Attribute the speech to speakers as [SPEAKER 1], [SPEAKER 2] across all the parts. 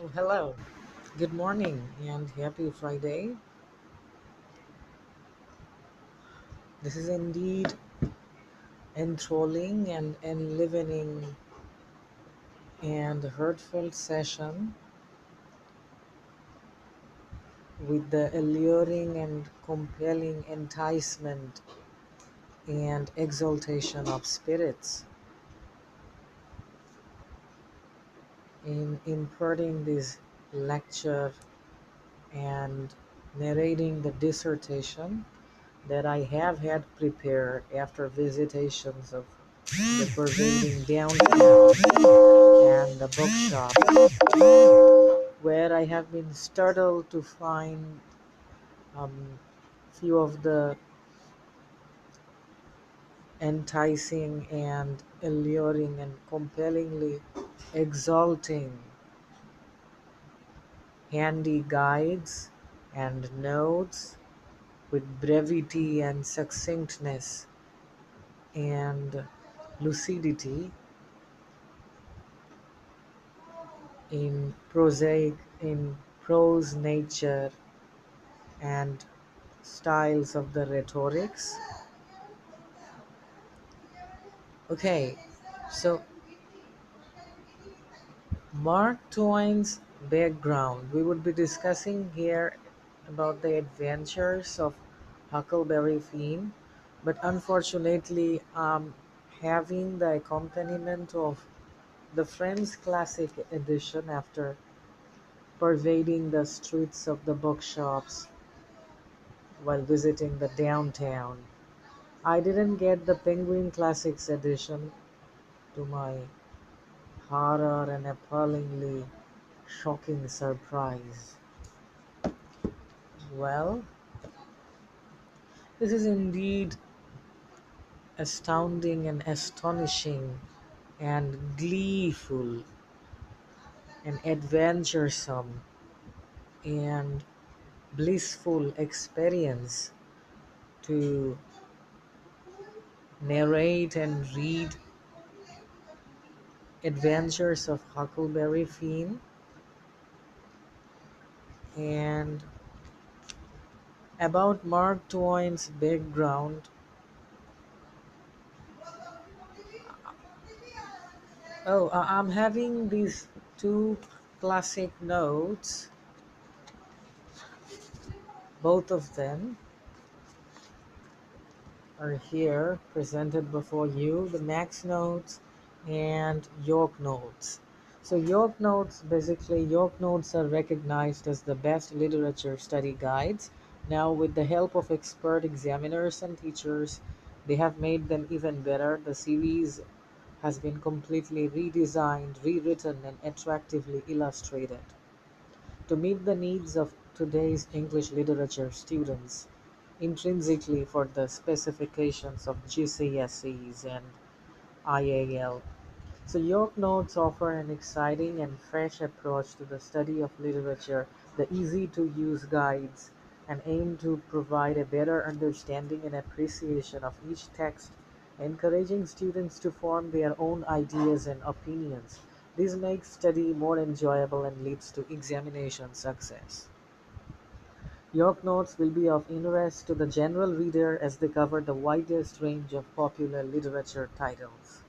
[SPEAKER 1] Oh, hello. Good morning and happy Friday. This is indeed enthralling and enlivening and heartfelt session with the alluring and compelling enticement and exaltation of spirits. In imparting this lecture and narrating the dissertation that I have had prepared after visitations of the pervading downtown and the bookshop, where I have been startled to find few of the enticing and alluring and compellingly exalting handy guides and notes with brevity and succinctness and lucidity in prose nature and styles of the rhetorics. Okay, so Mark Twain's background. We would be discussing here about the adventures of Huckleberry Finn, but unfortunately, having the accompaniment of the Friends Classic edition after pervading the streets of the bookshops while visiting the downtown. I didn't get the Penguin Classics edition, to my horror and appallingly shocking surprise. Well, this is indeed astounding and astonishing and gleeful and adventuresome and blissful experience to narrate and read adventures of Huckleberry Finn and about Mark Twain's background. Oh, I'm having these two classic notes, both of them are here presented before you, the max notes and york notes. So york notes are recognized as the best literature study guides. Now with the help of expert examiners and teachers, they have made them even better. The series has been completely redesigned, rewritten, and attractively illustrated to meet the needs of today's English literature students, intrinsically for the specifications of GCSEs and IAL. So York Notes offer an exciting and fresh approach to the study of literature, the easy-to-use guides, and aim to provide a better understanding and appreciation of each text, encouraging students to form their own ideas and opinions. This makes study more enjoyable and leads to examination success. York Notes will be of interest to the general reader as they cover the widest range of popular literature titles.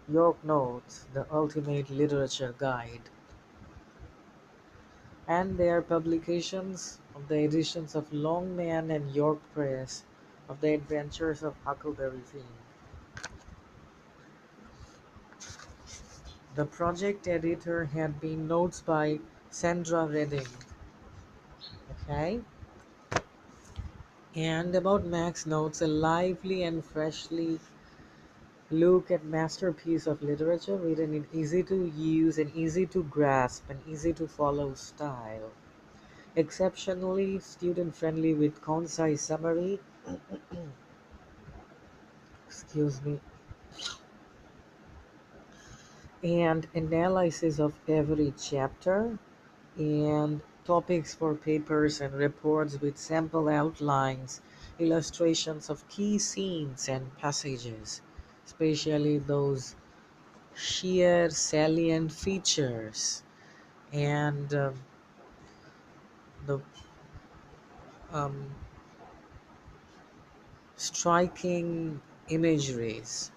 [SPEAKER 1] York Notes, the ultimate literature guide, and their publications of the editions of Longman and York Press of the Adventures of Huckleberry Finn. The project editor had been notes by Sandra Redding. Okay, and about Max Notes, a lively and freshly look at masterpiece of literature written in easy to use and easy to grasp and easy to follow style. Exceptionally student friendly with concise summary, excuse me, and analysis of every chapter and topics for papers and reports with sample outlines, illustrations of key scenes and passages, especially those sheer salient features and the um, striking imageries.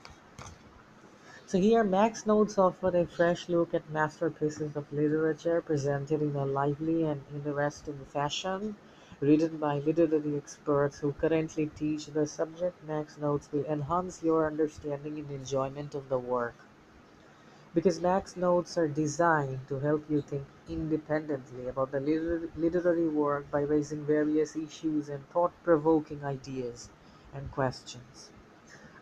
[SPEAKER 1] So here, Max Notes offer a fresh look at masterpieces of literature presented in a lively and interesting fashion. Written by literary experts who currently teach the subject, Max Notes will enhance your understanding and enjoyment of the work. Because Max Notes are designed to help you think independently about the literary work by raising various issues and thought-provoking ideas and questions.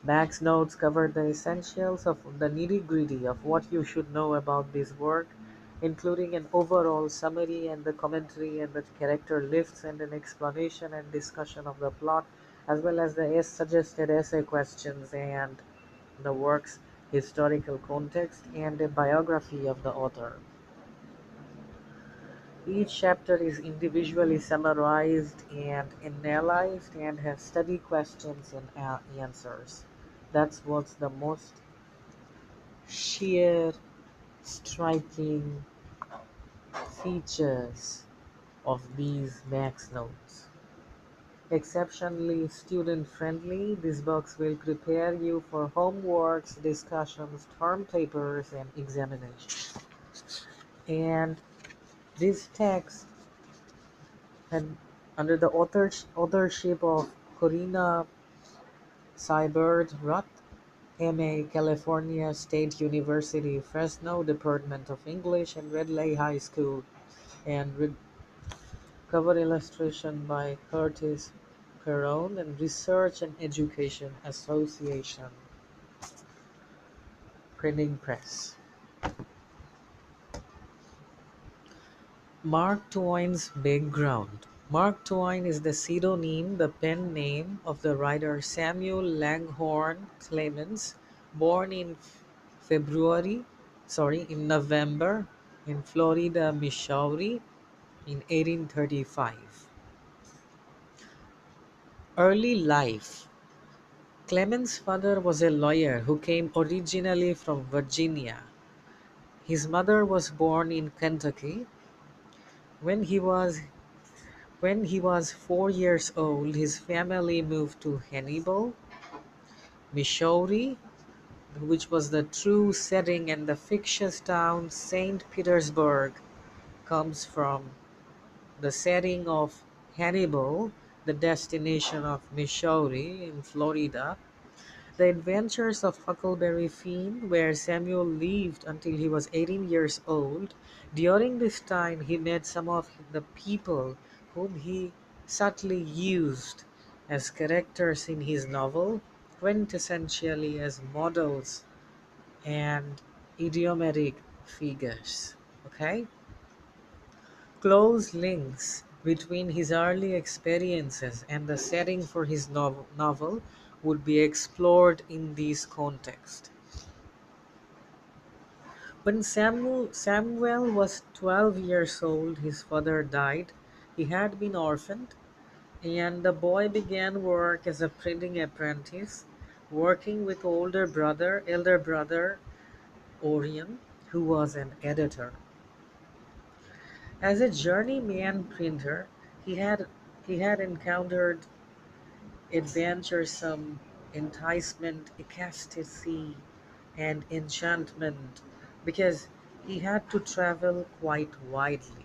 [SPEAKER 1] Max Notes cover the essentials of the nitty-gritty of what you should know about this work, including an overall summary and the commentary and the character lists and an explanation and discussion of the plot, as well as the suggested essay questions and the work's historical context and a biography of the author. Each chapter is individually summarized and analyzed and has study questions and answers. That's what's the most sheer striking features of these Max Notes. Exceptionally student friendly, these books will prepare you for homeworks, discussions, term papers, and examinations. And this text had under the authorship of Corina Seibert-Ruth, M.A., California State University, Fresno, Department of English, and Red Lake High School, and cover illustration by Curtis Perron, and Research and Education Association Printing Press. Mark Twain's background. Mark Twain is the pseudonym, the pen name of the writer Samuel Langhorne Clemens, born in November in Florida, Missouri in 1835. Early life. Clemens' father was a lawyer who came originally from Virginia. His mother was born in Kentucky. When he was When he was 4 years old, his family moved to Hannibal, Missouri, which was the true setting, and the fictitious town St. Petersburg comes from the setting of Hannibal, the destination of Missouri in Florida. The Adventures of Huckleberry Finn, where Samuel lived until he was 18 years old. During this time, he met some of the people whom he subtly used as characters in his novel, quintessentially as models and idiomatic figures. Okay? Close links between his early experiences and the setting for his novel would be explored in this context. When Samuel was 12 years old, his father died. He had been orphaned, and the boy began work as a printing apprentice, working with elder brother Orion, who was an editor. As a journeyman printer, he had encountered adventuresome enticement, ecstasy, and enchantment because he had to travel quite widely.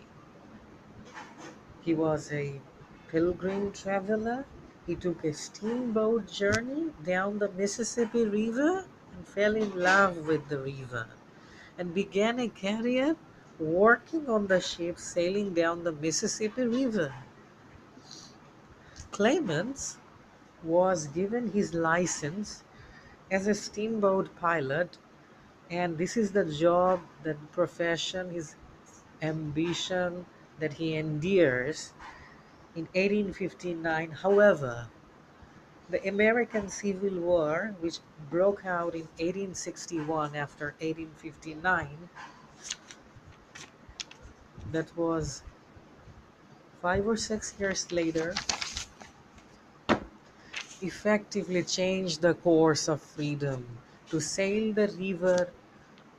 [SPEAKER 1] He was a pilgrim traveler. He took a steamboat journey down the Mississippi River and fell in love with the river and began a career working on the ship sailing down the Mississippi River. Clemens was given his license as a steamboat pilot, and this is the job, the profession, his ambition that he endears in 1859. However, the American Civil War, which broke out in 1861 after 1859, that was 5 or 6 years later, effectively changed the course of freedom to sail the river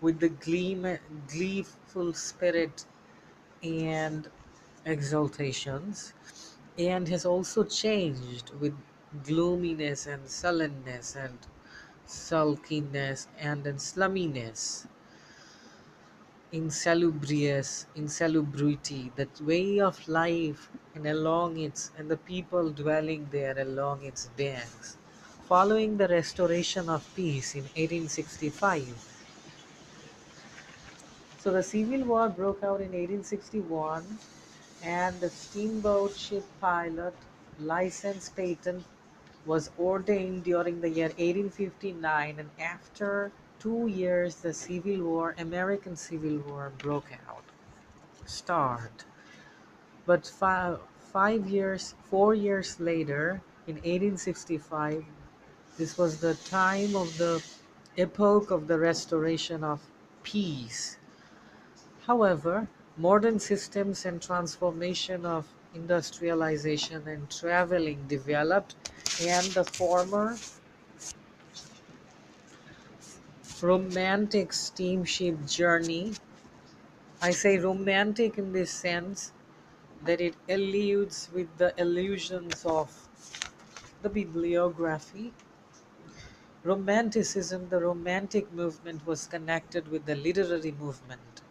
[SPEAKER 1] with the gleeful spirit and exaltations, and has also changed with gloominess and sullenness and sulkiness and then slumminess, insalubrity, that way of life and along its and the people dwelling there along its banks. Following the restoration of peace in 1865, so the Civil War broke out in 1861, and the steamboat ship pilot license patent was ordained during the year 1859, and after 2 years the Civil War, American Civil War, broke out. Start. But 4 years later, in 1865, this was the time of the epoch of the restoration of peace. However, modern systems and transformation of industrialization and traveling developed, and the former romantic steamship journey, I say romantic in this sense that it alludes with the illusions of the bibliography. Romanticism, the romantic movement, was connected with the literary movement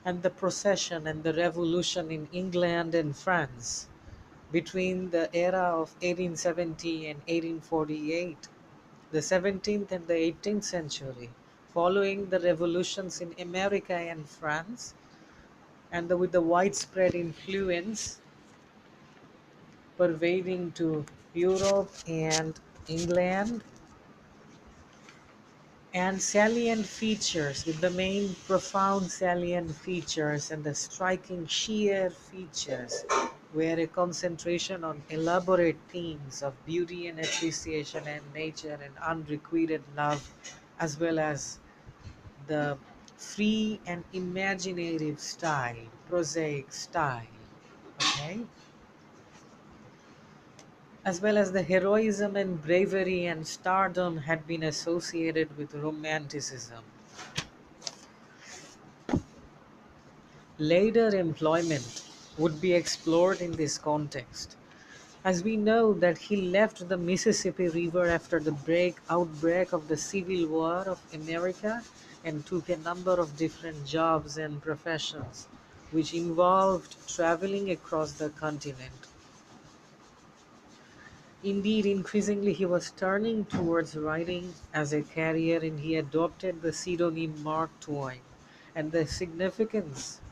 [SPEAKER 1] and the procession and the revolution in England and France between the era of 1870 and 1848, the 17th and the 18th century, following the revolutions in America and France, and with the widespread influence pervading to Europe and England, and salient features, with the main profound salient features and the striking sheer features were a concentration on elaborate themes of beauty and appreciation and nature and unrequited love, as well as the free and imaginative style, prosaic style, okay, as well as the heroism and bravery and stardom had been associated with romanticism. Later employment would be explored in this context, as we know that he left the Mississippi River after the outbreak of the Civil War of America and took a number of different jobs and professions, which involved traveling across the continent. Indeed, increasingly he was turning towards writing as a career, and he adopted the pseudonym Mark Twain. And the significance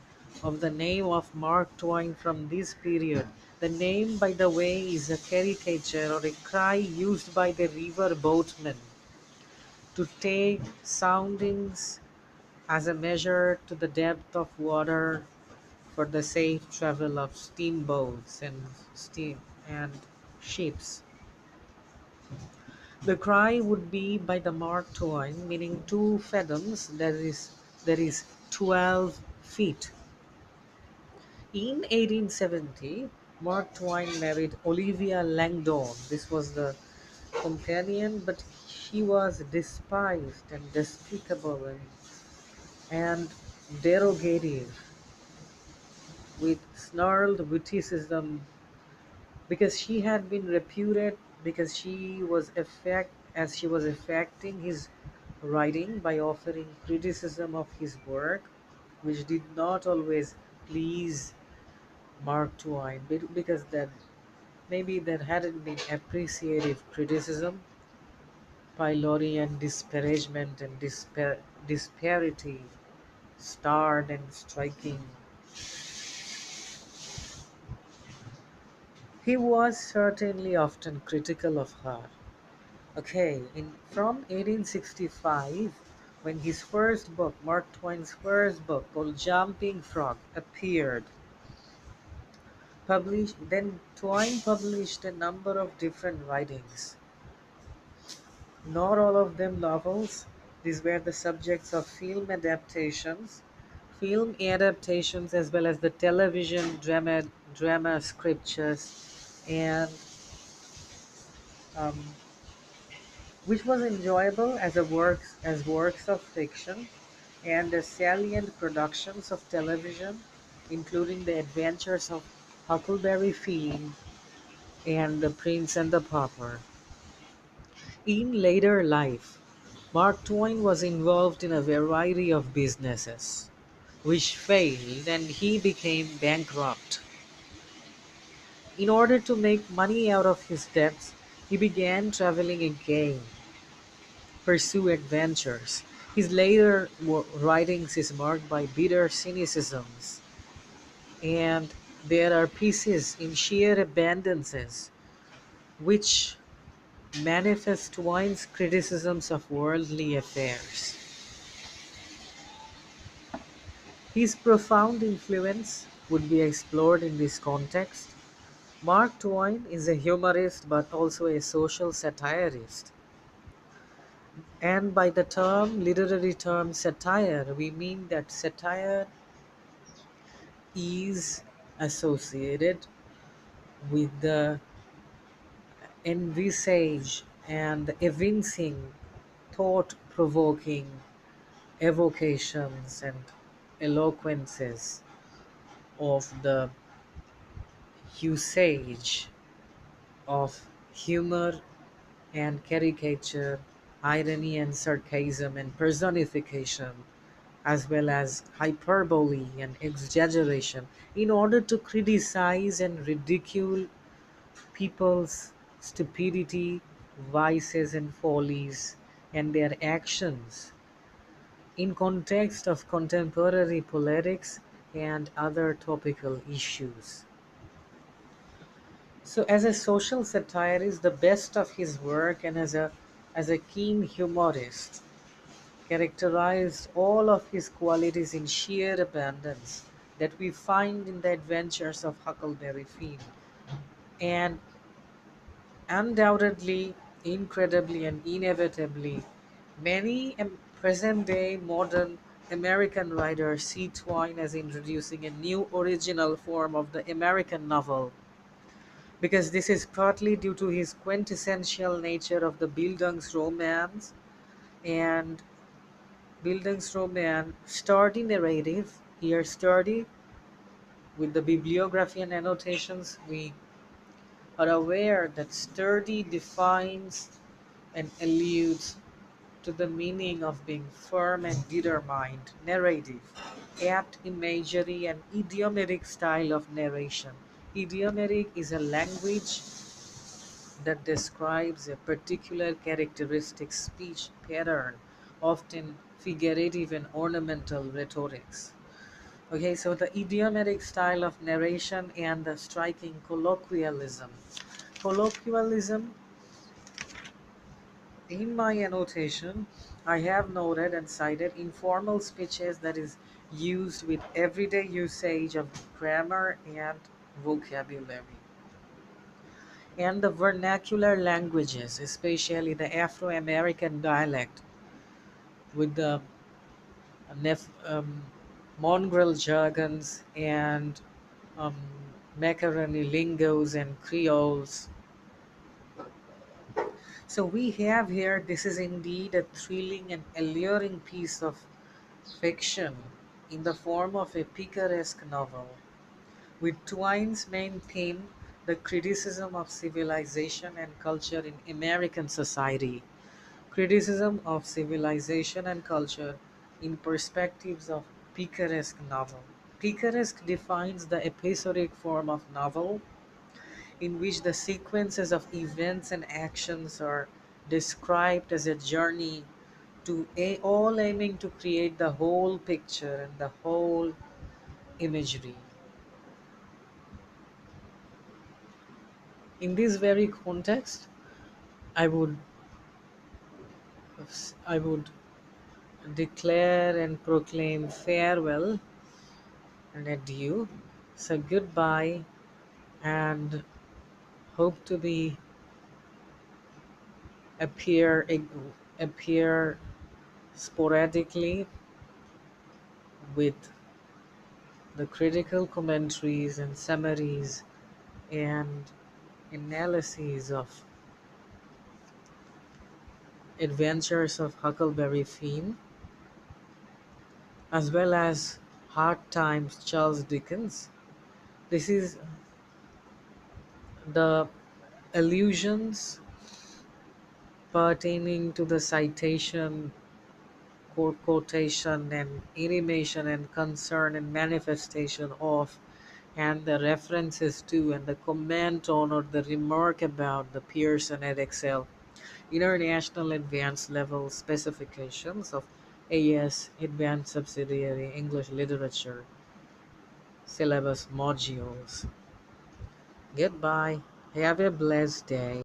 [SPEAKER 1] of the name of Mark Twain from this period, the name, by the way, is a caricature or a cry used by the river boatmen to take soundings as a measure to the depth of water for the safe travel of steamboats and steam and ships. The cry would be by the Mark Twain, meaning 2 fathoms, that is 12 feet. In 1870, Mark Twain married Olivia Langdon. This was the companion, but she was despised and despicable and derogative, with snarled witticism, because she had been reputed, because she was affecting his writing by offering criticism of his work, which did not always please Mark Twain, because that maybe there hadn't been appreciative criticism, pylori and disparagement and disparity starred and striking. He was certainly often critical of her. Okay, in from 1865, when his first book, Mark Twain's first book called Jumping Frog, appeared, published, then Twain published a number of different writings. Not all of them novels. These were the subjects of film adaptations, as well as the television drama scriptures, and um, which was enjoyable as works of fiction and as salient productions of television. including the adventures of Huckleberry Finn and the Prince and the Pauper. In later life, Mark Twain was involved in a variety of businesses, which failed and he became bankrupt. In order to make money out of his debts, he began traveling again, pursue adventures. His later writings is marked by bitter cynicisms, and there are pieces in sheer abundances which manifest Twain's criticisms of worldly affairs. His profound influence would be explored in this context. Mark Twain is a humorist but also a social satirist. And by the literary term satire, we mean that satire is associated with the envisage and evincing thought provoking evocations and eloquences of the usage of humor and caricature, irony and sarcasm and personification, as well as hyperbole and exaggeration, in order to criticize and ridicule people's stupidity, vices, and follies, and their actions in context of contemporary politics and other topical issues. So, as a social satirist, the best of his work, and as a keen humorist, characterized all of his qualities in sheer abundance that we find in the adventures of Huckleberry Finn. And undoubtedly, incredibly, and inevitably, many present day modern American writers see Twain as introducing a new original form of the American novel, because this is partly due to his quintessential nature of the bildungsroman and bildungsroman sturdy narrative. Here, sturdy with the bibliography and annotations, we are aware that sturdy defines and alludes to the meaning of being firm and determined, narrative, apt imagery, and idiomatic style of narration. Idiomatic is a language that describes a particular characteristic speech pattern, often figurative and ornamental rhetorics. Okay, so the idiomatic style of narration and the striking colloquialism. Colloquialism, in my annotation, I have noted and cited informal speeches that is used with everyday usage of grammar and vocabulary. And the vernacular languages, especially the Afro American dialect, with the mongrel jargons and um, macaroni lingos and creoles. So we have here, this is indeed a thrilling and alluring piece of fiction in the form of a picaresque novel, with Twain's main theme the criticism of civilization and culture in American society. Criticism of civilization and culture in perspectives of picaresque novel. Picaresque defines the episodic form of novel in which the sequences of events and actions are described as a journey all aiming to create the whole picture and the whole imagery. In this very context, I would I would declare and proclaim farewell and adieu. So goodbye, and hope to be appear appear sporadically with the critical commentaries and summaries and analyses of adventures of Huckleberry Finn, as well as Hard Times, Charles Dickens. This is the allusions pertaining to the citation, quotation, and animation, and concern and manifestation of, and the references to, and the comment on or the remark about the Pearson Edexcel International Advanced Level Specifications of AS Advanced Subsidiary English Literature Syllabus Modules. Goodbye. Have a blessed day.